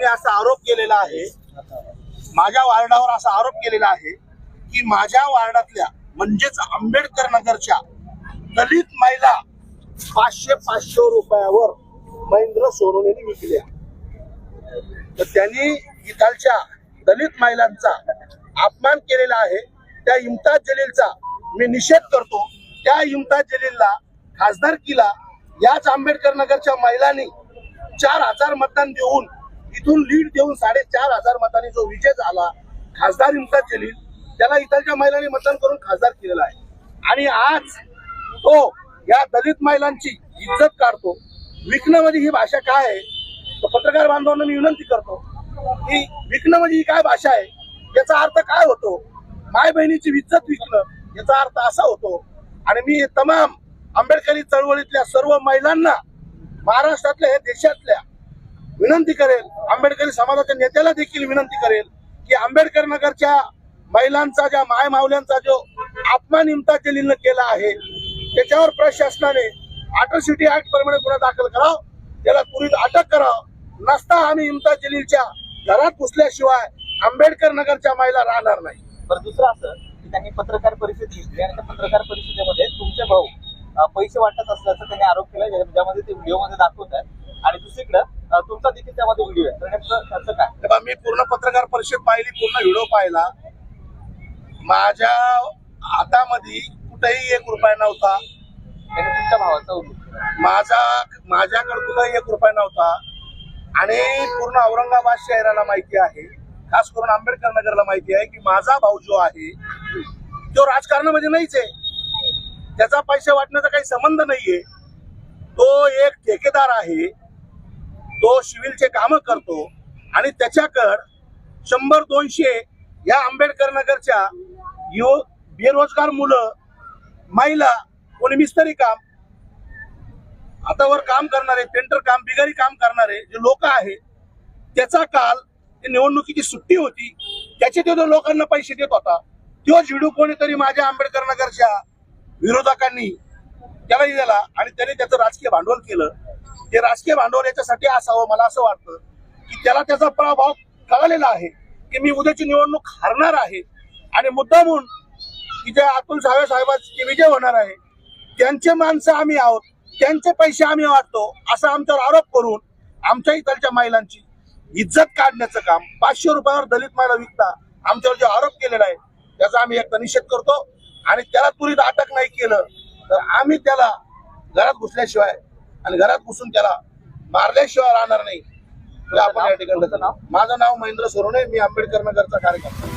त्यांनी असा आरोप केलेला आहे, माझ्या वार्डावर असा आरोप केलेला आहे की माझ्या वार्डातल्या म्हणजेच आंबेडकर नगरच्या दलित महिला 500 रुपयावर महेंद्र सोनवणेंनी विकल्या. तर त्यांनी इथालच्या दलित महिलांचा अपमान केलेला आहे. त्या इम्तियाज जलीलचा मी निषेध करतो. त्या इम्तियाज जलीलला खासदारकीला याच आंबेडकर नगरच्या महिलांनी 4000 मतदान देऊन इथून लीड देऊन 4500 मतांनी जो विजय झाला खासदार इम्तियाज जलील, त्याला इथालच्या महिलांनी मतदान करून खासदार केलेला आहे. आणि आज तो या दलित महिलांची इज्जत काढतो. विकणं म्हणजे ही भाषा काय आहे? तर पत्रकार बांधवांना मी विनंती करतो की विकणं म्हणजे ही काय भाषा आहे, याचा अर्थ काय होतो? माय बहिणीची इज्जत विकणं याचा अर्थ असा होतो. आणि मी तमाम आंबेडकरी चळवळीतल्या सर्व महिलांना, महाराष्ट्रातल्या हे देशातल्या विनंती करेल, आंबेडकरी समाजाच्या नेत्याला देखील विनंती करेल की आंबेडकर नगरच्या महिलांचा, ज्या माय मावल्यांचा जो अपमान इम्तियाज जलीलनं केला आहे त्याच्यावर प्रशासनाने अॅट्रॉसिटी ऍक्ट प्रमाणे गुन्हा दाखल करावा, त्याला त्वरित अटक करावं. नसता आम्ही इम्तियाज जलीलच्या घरात घुसल्याशिवाय आंबेडकर नगरच्या महिला राहणार नाही. बरं, दुसरं असं की त्यांनी पत्रकार परिषद घेतली आणि त्या पत्रकार परिषदेमध्ये तुमचे भाऊ पैसे वाटत असल्याचा त्यांनी आरोप केला, ज्यामध्ये ते व्हिडिओमध्ये दाखवत आहेत. आणि दुसरीकडे तुमचा देखील त्यामध्ये व्हिडिओ आहे. तर नेमकं त्याचं काय? मी पूर्ण पत्रकार परिषद पाहिली, पूर्ण व्हिडिओ पाहिला. माझ्या हातामध्ये कुठेही 1 रुपया नव्हता. त्यांनी तुमच्या भावाचा उल्लेख, माझ्याकडे सुद्धा 1 रुपया नव्हता. आणि पूर्ण औरंगाबाद शहराला माहिती आहे, खास करून आंबेडकर नगरला माहिती आहे की माझा भाऊ जो आहे तो राजकारणामध्ये नाहीच आहे. त्याचा पैसे वाटण्याचा काही संबंध नाहीये. तो एक ठेकेदार आहे, तो सिव्हिलचे काम करतो आणि त्याच्याकडे 100-200 या आंबेडकर नगरच्या बेरोजगार मुलं, महिला, कोणी मिस्त्री काम, हातावर काम करणारे, पेंटर काम, बिगारी काम करणारे जे लोक आहेत, त्याचा काल निवडणुकीची सुट्टी होती, त्याचे तो लोकांना पैसे देत होता. तोच व्हिडिओ कोणीतरी माझ्या आंबेडकर नगरच्या विरोधकांनी त्याला दिला आणि त्याने त्याचं राजकीय भांडवल केलं. ते राजकीय भांडवल याच्यासाठी असावं, मला असं वाटतं की त्याला त्याचा प्रभाव कळलेला आहे की मी उद्याची निवडणूक हारणार आहे आणि मुद्दामून की जे अतुल सावे साहेबांचे विजय होणार आहे, त्यांचे माणसं आम्ही आहोत, त्यांचे पैसे आम्ही वाटतो असा आमच्यावर आरोप करून आमच्या इथलच्या महिलांची इज्जत काढण्याचं काम, 500 रुपयावर दलित महिला विकता आमच्यावर जो आरोप केलेला आहे त्याचा आम्ही एक निषेध करतो. आणि त्याला त्वरित अटक नाही केलं तर आम्ही त्याला घरात घुसल्याशिवाय आणि घरात घुसून त्याला मारल्याशिवाय राहणार नाही. आपण या ठिकाणी, माझं नाव महेंद्र सोनवणे, मी आंबेडकर नगरचा कार्यकर्ता.